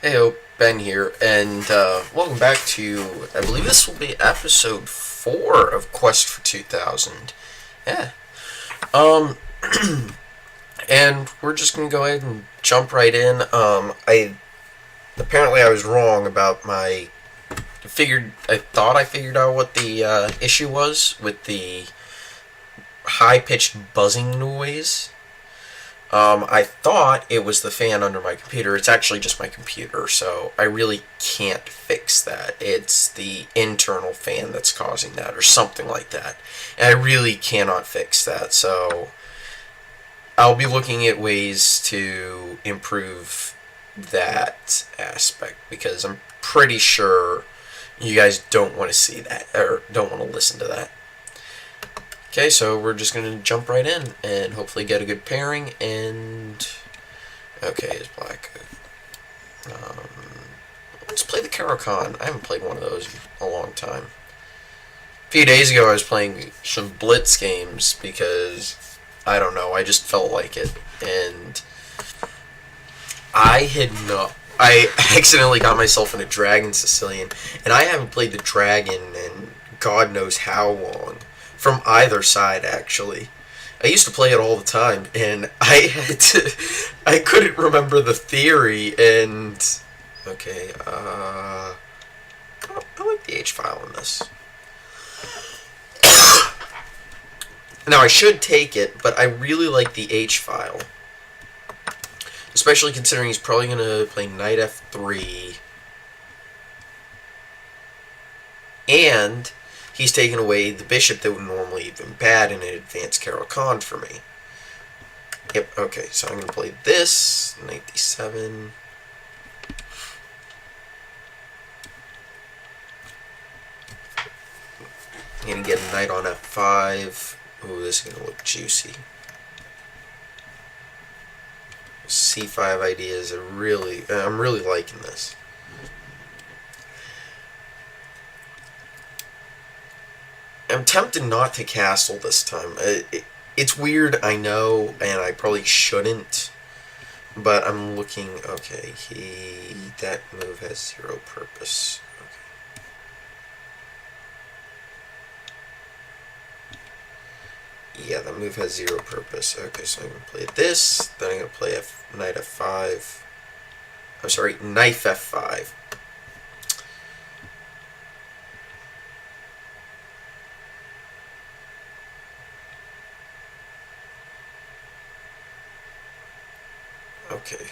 Hey, Ben here, and welcome back to, I believe this will be episode 4 of Quest for 2000. Yeah. Um, and we're just gonna go ahead and jump right in. Apparently I was wrong about I thought I figured out what the issue was with the high-pitched buzzing noise. I thought it was the fan under my computer. It's actually just my computer, so I really can't fix that. It's the internal fan that's causing that, or something like that. And I really cannot fix that, so I'll be looking at ways to improve that aspect, because I'm pretty sure you guys don't want to see that, or don't want to listen to that. Okay, so we're just going to jump right in and hopefully get a good pairing. And okay, it's black. Um, let's play the Caro-Kann. I haven't played one of those in a long time. A few days ago I was playing some Blitz games because, I don't know, I just felt like it. And I accidentally got myself in a Dragon Sicilian, and I haven't played the Dragon in God knows how long. From either side, actually. I used to play it all the time, and I couldn't remember the theory, and okay, I like the H file in this. Now I should take it, but I really like the H file, especially considering he's probably gonna play Knight F3, and he's taken away the bishop that would normally have been bad in an advanced Caro-Kann for me. Yep, okay, so I'm going to play this, knight d7. I'm going to get a knight on f5. Ooh, this is going to look juicy. c5 ideas are I'm really liking this. I'm tempted not to castle this time. It's weird, I know, and I probably shouldn't. But I'm looking. Okay, that move has zero purpose. Okay. Yeah, that move has zero purpose. Okay, so I'm gonna play this. Then I'm gonna play knight f5. I'm sorry, knife f5. Okay.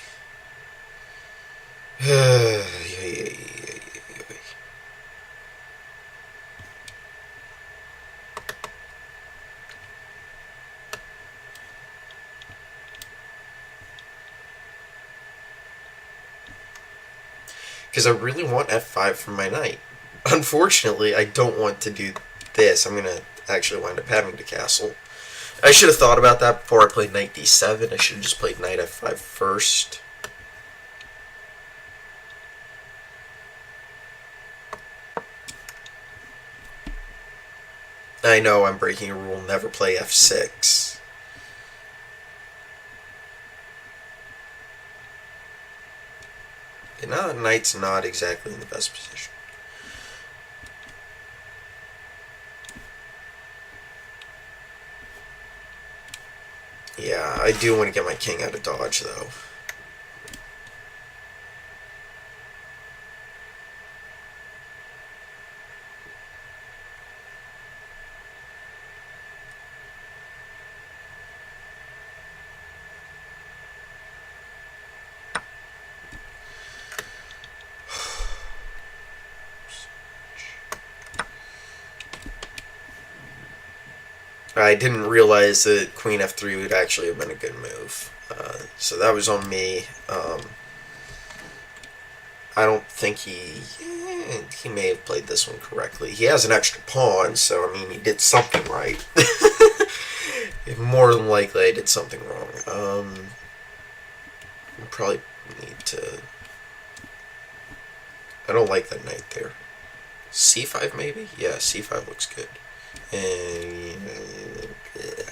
Because I really want f5 for my knight. Unfortunately, I don't want to do this. I'm going to actually wind up having to castle. I should have thought about that before I played knight d7. I should have just played knight f5 first. I know I'm breaking a rule, never play f6. And now the knight's not exactly in the best position. Yeah, I do want to get my king out of dodge, though. I didn't realize that queen f3 would actually have been a good move. So that was on me. I don't think he may have played this one correctly. He has an extra pawn, so I mean he did something right. More than likely I did something wrong. Probably need to. I don't like that knight there. c5 maybe? Yeah, c5 looks good. And yeah.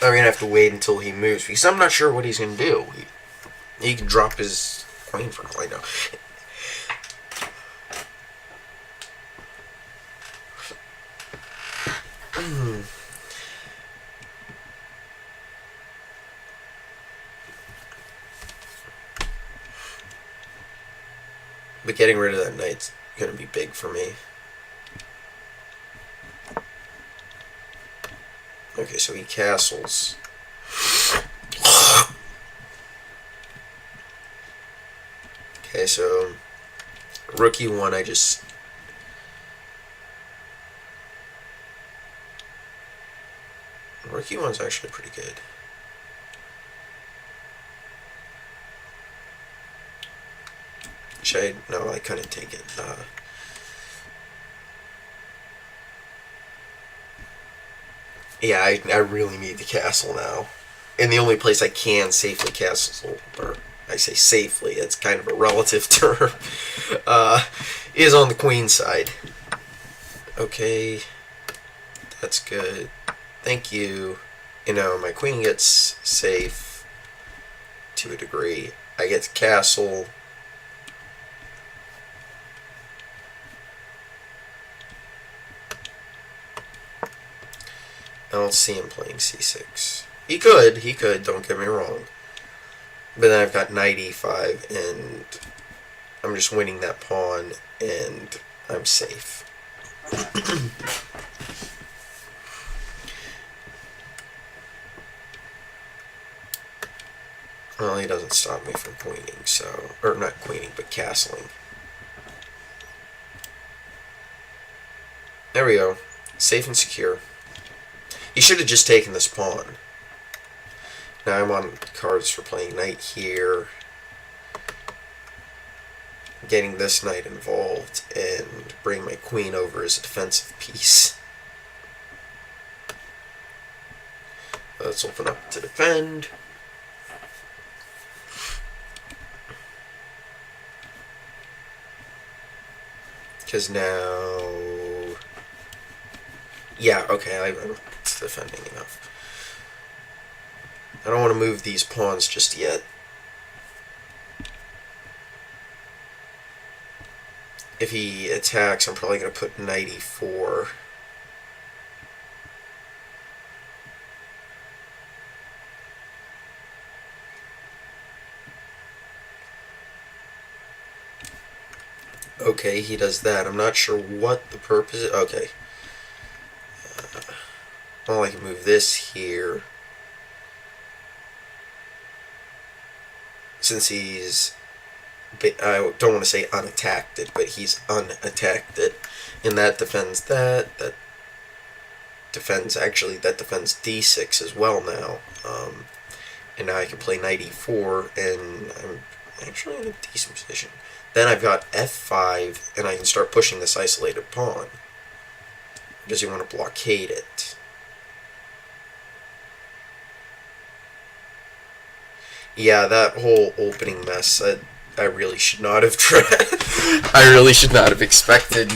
I'm gonna have to wait until he moves because I'm not sure what he's gonna do. He can drop his queen for all I know. But getting rid of that knight's gonna be big for me. Okay, so he castles. Okay, so rook e1, I just... Rook e1's actually pretty good. Should I? No, I couldn't take it. Yeah, I really need the castle now. And the only place I can safely castle, or I say safely, it's kind of a relative term, is on the queen side. Okay, that's good. Thank you. You know, my queen gets safe to a degree. I get the castle. I don't see him playing c6. He could, don't get me wrong. But then I've got knight e5, and I'm just winning that pawn, and I'm safe. Well, he doesn't stop me from queening, so... Or not queening, but castling. There we go. Safe and secure. He should have just taken this pawn. Now I'm on cards for playing knight here. Getting this knight involved and bring my queen over as a defensive piece. Let's open up to defend. Because now... Yeah, okay, it's defending enough. I don't want to move these pawns just yet. If he attacks, I'm probably going to put knight e4. Okay, he does that. I'm not sure what the purpose is. Okay. Well, I can move this here. Since he's... I don't want to say unattacked, but he's unattacked, and that defends that. That defends d6 as well now. And now I can play knight e4, and I'm actually in a decent position. Then I've got f5, and I can start pushing this isolated pawn. Or does he want to blockade it? Yeah, that whole opening mess, I really should not have tried. I really should not have expected.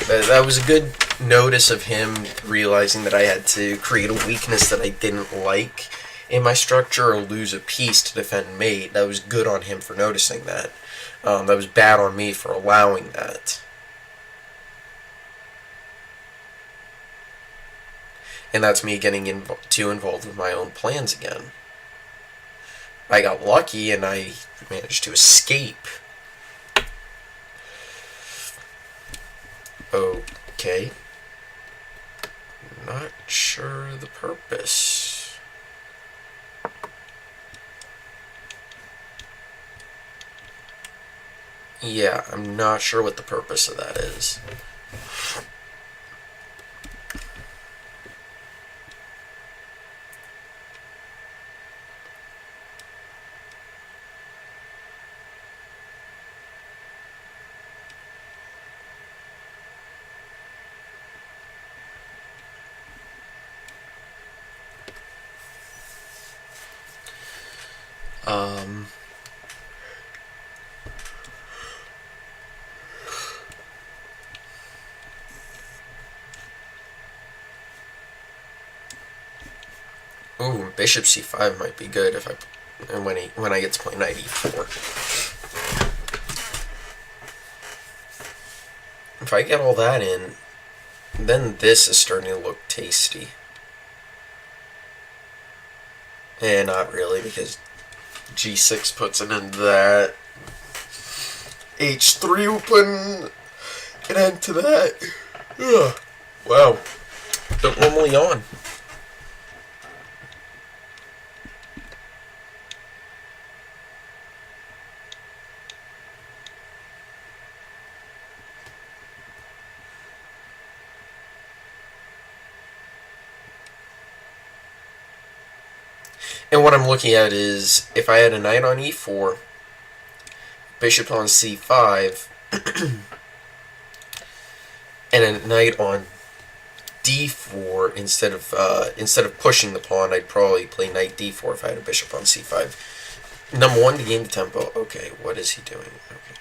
That was a good notice of him realizing that I had to create a weakness that I didn't like in my structure or lose a piece to defend mate. That was good on him for noticing that. That was bad on me for allowing that. And that's me getting too involved with my own plans again. I got lucky and I managed to escape. Okay. Not sure the purpose. Yeah, I'm not sure what the purpose of that is. Ooh, bishop c5 might be good if I when I get to play knight e4. If I get all that in, then this is starting to look tasty. And not really, because g6 puts an end to that. h3 will put an end to that. Ugh. Wow. Don't normally yawn. And what I'm looking at is, if I had a knight on e4, bishop on c5, and a knight on d4, instead of pushing the pawn, I'd probably play knight d4 if I had a bishop on c5. Number one, to gain the tempo. Okay, what is he doing? Okay.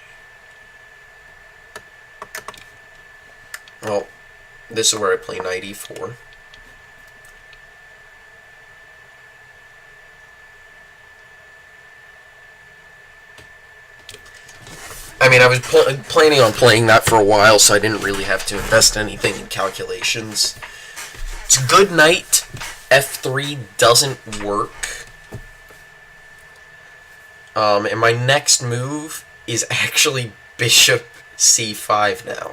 Well, this is where I play knight e4. I mean, I was planning on playing that for a while, so I didn't really have to invest anything in calculations. It's a good knight. f3 doesn't work. And my next move is actually bishop c5 now.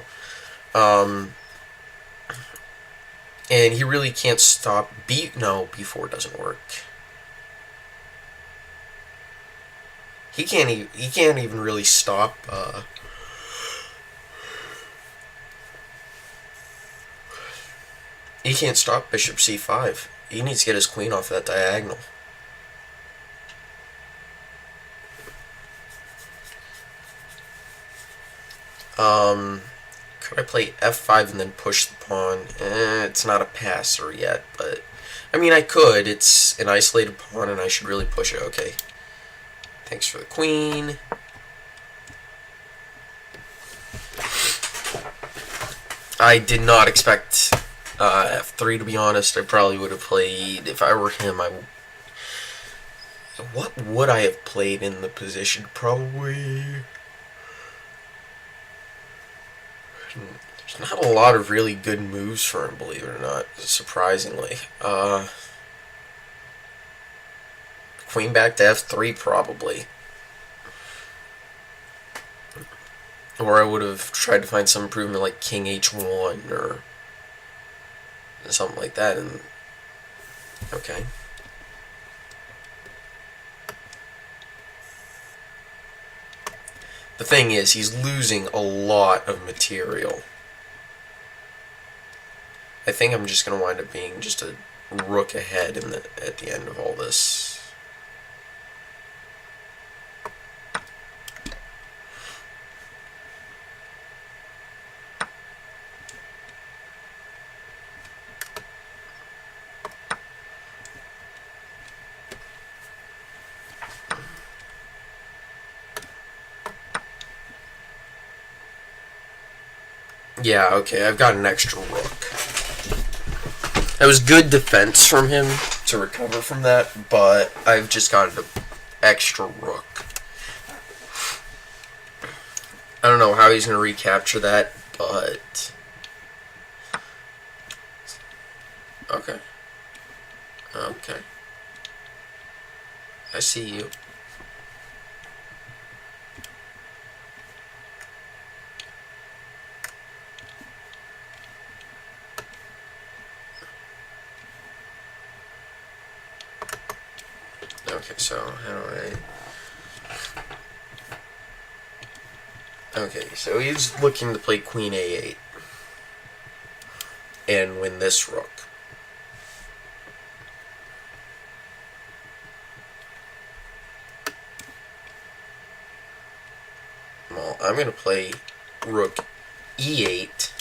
And he really can't stop no, b4 doesn't work. He can't even really stop he can't stop bishop c5. He needs to get his queen off that diagonal. Could I play f5 and then push the pawn? It's not a passer yet, but I mean, I could. It's an isolated pawn and I should really push it. Okay. Thanks for the queen. I did not expect f3, to be honest. I probably would have played, if I were him, what would I have played in the position? Probably... There's not a lot of really good moves for him, believe it or not, surprisingly. Queen back to f3, probably. Or I would have tried to find some improvement like king h1 or something like that. And okay. The thing is, he's losing a lot of material. I think I'm just going to wind up being just a rook ahead at the end of all this. Yeah, okay, I've got an extra rook. That was good defense from him to recover from that, but I've just got an extra rook. I don't know how he's going to recapture that, but... Okay. Okay. I see you. Okay, so how do I... Okay, so he's looking to play queen a8 and win this rook. Well, I'm going to play rook e8.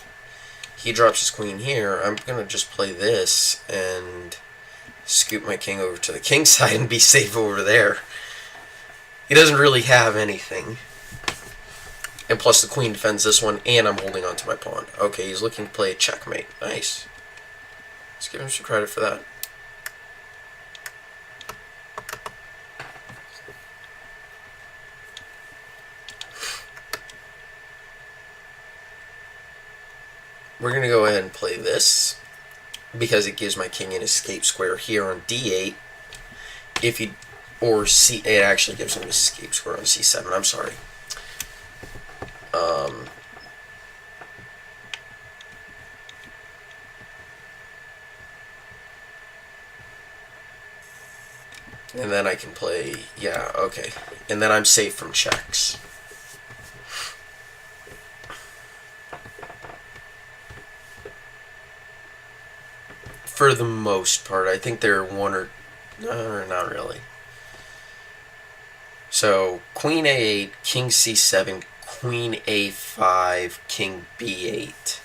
He drops his queen here. I'm going to just play this and scoot my king over to the king side and be safe over there. He doesn't really have anything. And plus the queen defends this one, and I'm holding on to my pawn. Okay, he's looking to play a checkmate. Nice. Let's give him some credit for that. we're going to go ahead and play this because it gives my king an escape square here on d8. If you, or C, it actually gives him an escape square on c7. I'm sorry. And then I can play, yeah, okay. And then I'm safe from checks. For the most part. I think there are one or... No, not really. So, Queen A8, King C7, Queen A5, King B8.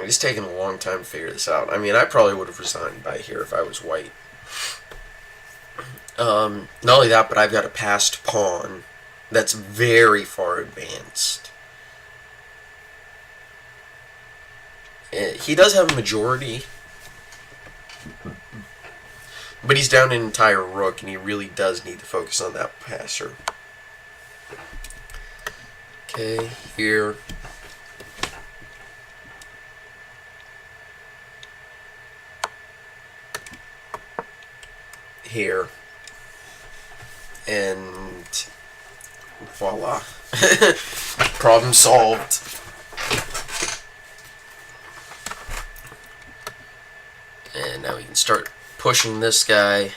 It's taking a long time to figure this out. I mean, I probably would have resigned by here if I was white. Not only that, but I've got a passed pawn that's very far advanced. He does have a majority, but he's down an entire rook, and he really does need to focus on that passer. Okay, here. Here. And voila. Problem solved. And now we can start pushing this guy.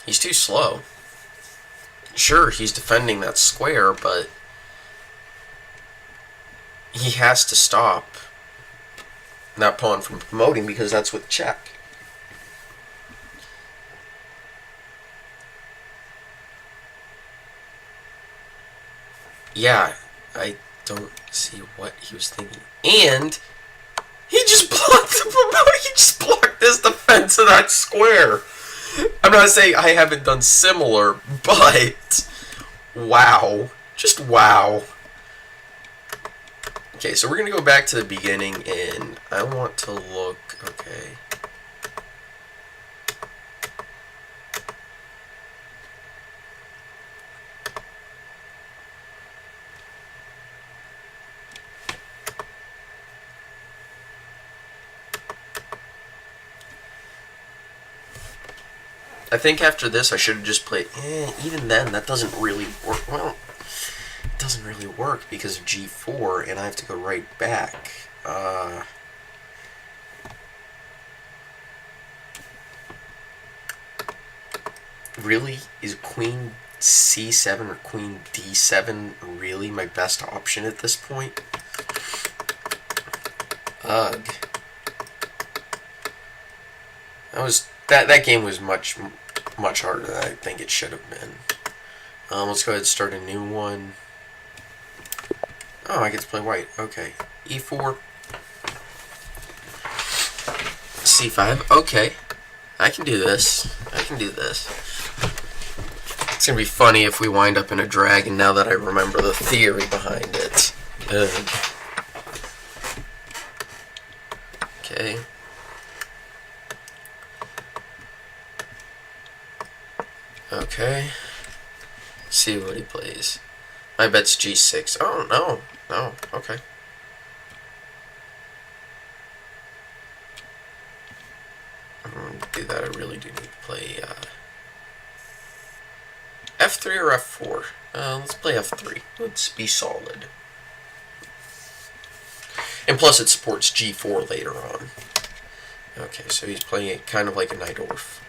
He's too slow. Sure, he's defending that square, but he has to stop that pawn from promoting because that's with check. Yeah, I don't see what he was thinking. And he just blocked the promoting. He just blocked this defense of that square. I'm not saying I haven't done similar, but wow. Just wow. Okay, so we're going to go back to the beginning, and I want to look, okay. I think after this I should have just played, even then, that doesn't really work. Well, it doesn't really work because of g4, and I have to go right back. Really? Is queen c7 or queen d7 really my best option at this point? Ugh. That game was much harder than I think it should have been. Let's go ahead and start a new one. Oh, I get to play white. Okay. E4. C5. Okay. I can do this. I can do this. It's going to be funny if we wind up in a dragon now that I remember the theory behind it. Ugh. Okay. Okay. Let's see what he plays. My bet's g6. Oh, no. No. Okay. I'm going to do that. I really do need to play f3 or f4. Let's play f3. Let's be solid. And plus it supports g4 later on. Okay, so he's playing it kind of like a Najdorf.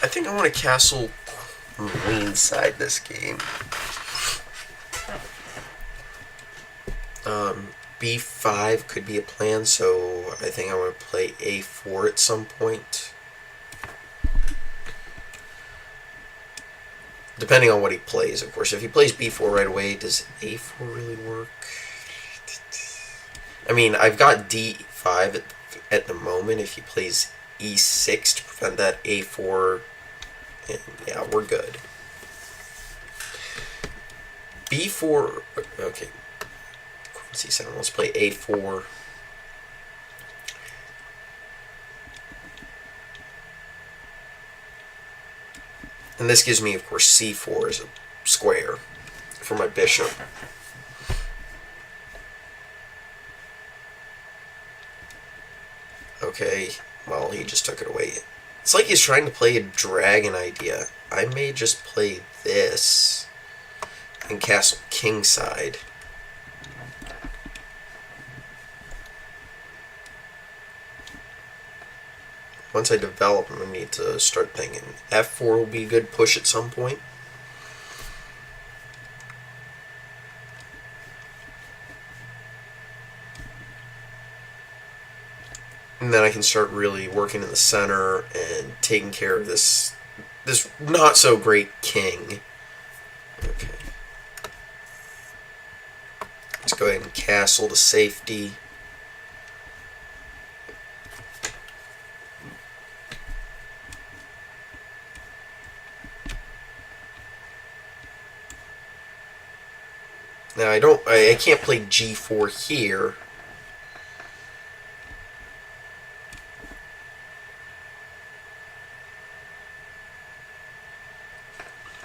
I think I want to castle queenside this game. b5 could be a plan, so I think I'm going to play a4 at some point. Depending on what he plays, of course. If he plays b4 right away, does a4 really work? I mean, I've got d5 at the moment. If he plays e6 to prevent that a4, and yeah, we're good. b4, okay. Queen c7, let's play a4. And this gives me, of course, c4 as a square for my bishop. Okay, well, he just took it away. It's like he's trying to play a dragon idea. I may just play this and castle kingside. Once I develop, I'm going to need to start thinking f4 will be a good push at some point. And then I can start really working in the center and taking care of this not so great king. Okay. Let's go ahead and castle to safety. Now I can't play g4 here.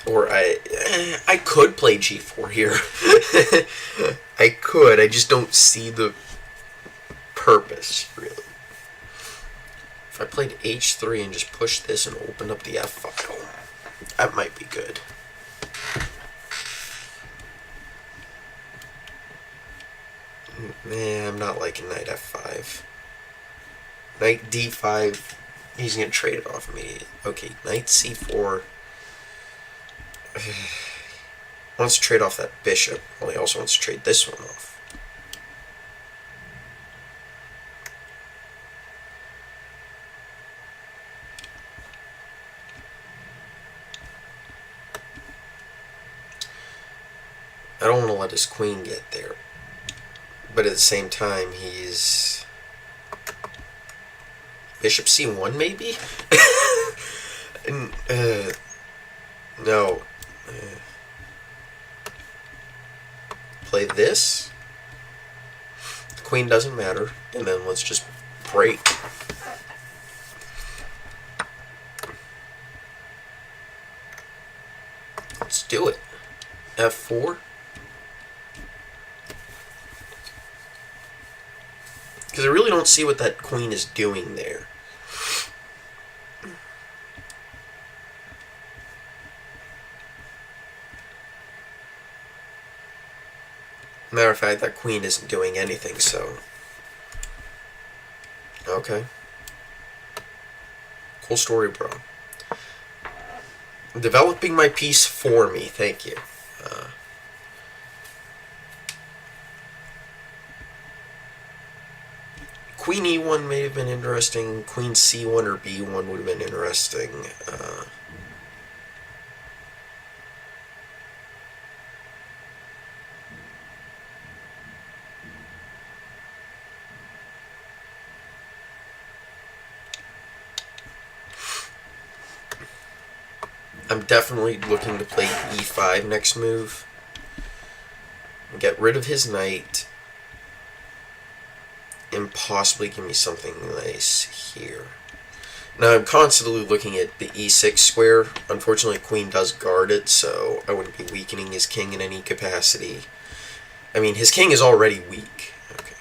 Or I could play g4 here. I could. I just don't see the purpose, really. If I played h3 and just pushed this and opened up the f file, that might be good. Nah, I'm not liking knight f5. Knight d5, he's going to trade it off me. Okay, knight c4. Wants to trade off that bishop. Well, he also wants to trade this one off. I don't want to let his queen get there. But at the same time, he's... Bishop c1, maybe? No. Play this. The queen doesn't matter. And then let's just break. Let's do it. f4. Because I really don't see what that queen is doing there. Matter of fact, that queen isn't doing anything, so... Okay. Cool story, bro. Developing my piece for me, thank you. Queen e1 may have been interesting. Queen c1 or b1 would have been interesting. I'm definitely looking to play e5 next move. Get rid of his knight. And possibly give me something nice here. Now I'm constantly looking at the e6 square. Unfortunately, queen does guard it, so I wouldn't be weakening his king in any capacity. I mean, his king is already weak. Okay.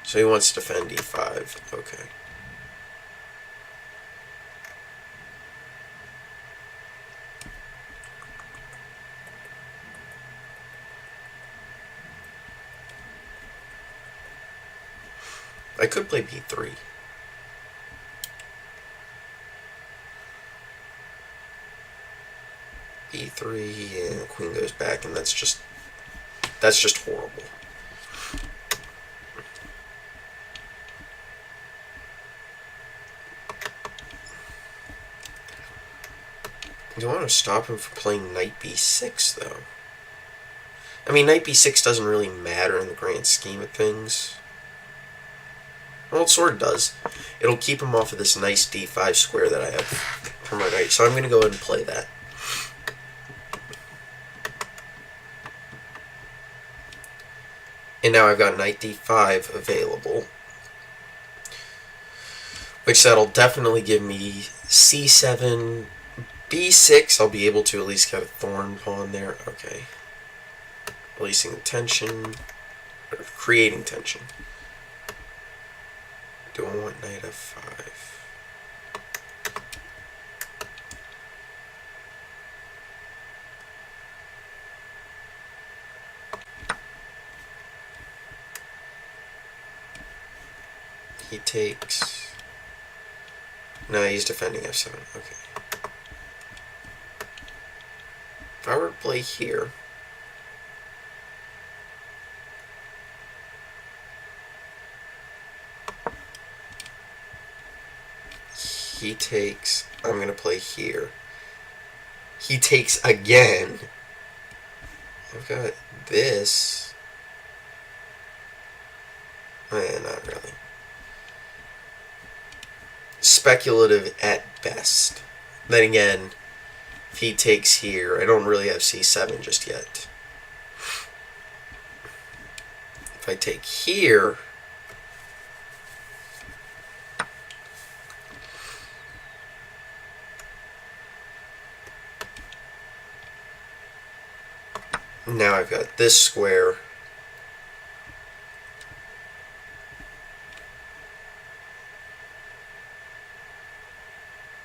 So he wants to defend e5. Okay. I could play b3. b3, and the queen goes back, and that's just horrible. Do I want to stop him from playing knight b6, though? I mean, knight b6 doesn't really matter in the grand scheme of things. Well, it sort of does. It'll keep him off of this nice d5 square that I have for my knight. So I'm going to go ahead and play that. And now I've got knight d5 available. Which that'll definitely give me c7, b6. I'll be able to at least get a thorn pawn there. Okay. Releasing the tension, or creating tension. Do I want knight f5? He takes... No, he's defending f7. Okay. If I were to play here... He takes... I'm going to play here. He takes again. I've got this. Not really. Speculative at best. Then again, if he takes here, I don't really have c7 just yet. If I take here... Now I've got this square.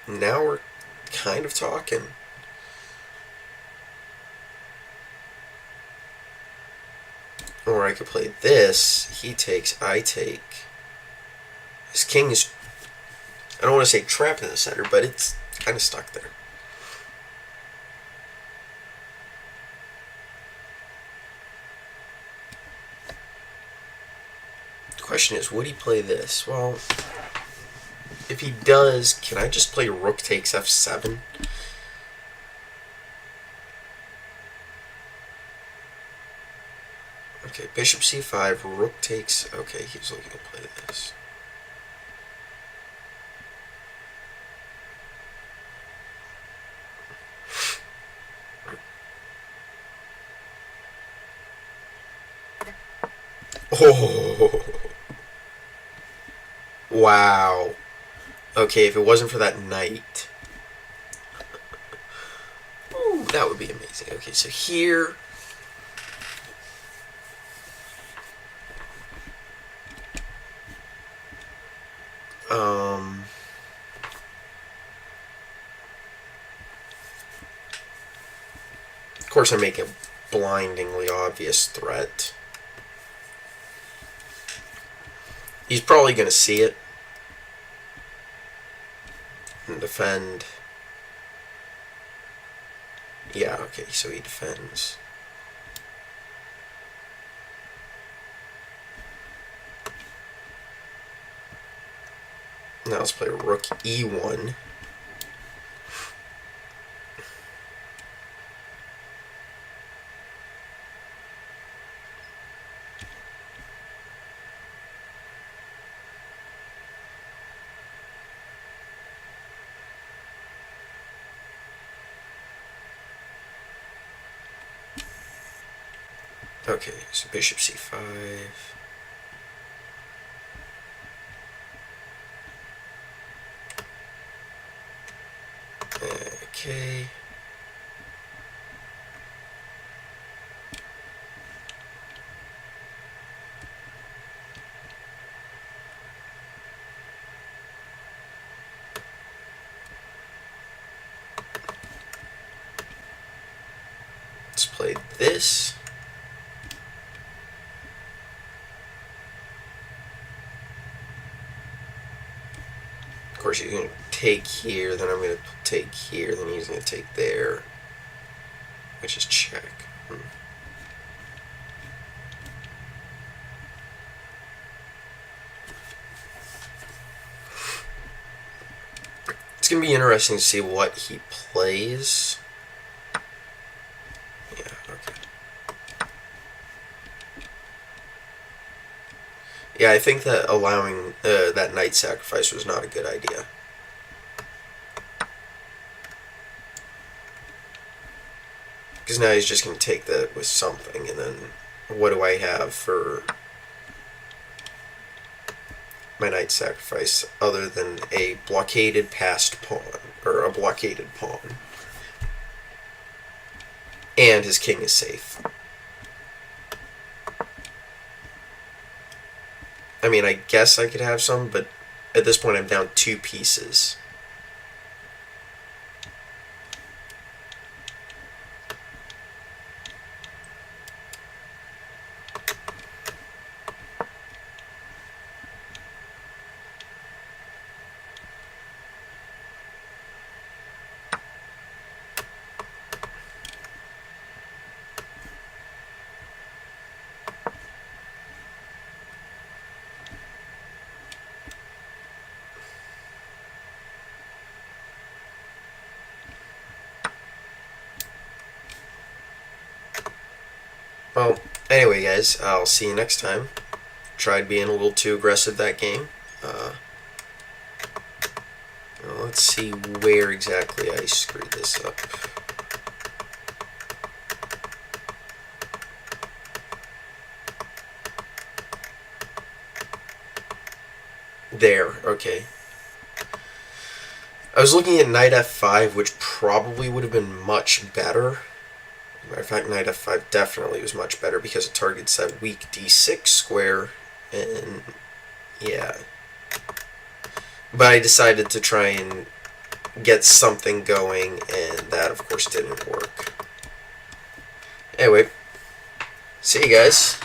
Now we're kind of talking. Or I could play this. He takes, I take. His king is, I don't want to say trapped in the center, but it's kind of stuck there. The question is, would he play this? Well, if he does, can I just play rook takes f7? Okay, bishop c5, rook takes... Okay, he's looking to play this. Oh! Wow. Okay, if it wasn't for that knight... Ooh, that would be amazing. Okay, so here... Of course, I make a blindingly obvious threat. He's probably going to see it and defend. Yeah, okay, so he defends. Now let's play rook e1. Okay, so bishop c5. Okay. Let's play this. Of course, he's going to take here, then I'm going to take here, then he's going to take there, which is check. It's going to be interesting to see what he plays. Yeah, okay. Yeah, I think that allowing that knight sacrifice was not a good idea. Because now he's just going to take that with something, and then what do I have for my knight sacrifice other than a blockaded passed pawn, or a blockaded pawn? And his king is safe. I mean, I guess I could have some, but at this point I'm down 2 pieces. Well, anyway, guys, I'll see you next time. Tried being a little too aggressive that game. Well, let's see where exactly I screwed this up. There, okay. I was looking at knight f5, which probably would have been much better. Matter of fact, knight f5 definitely was much better because it targets that weak d6 square, and yeah. But I decided to try and get something going, and that, of course, didn't work. Anyway, see you guys.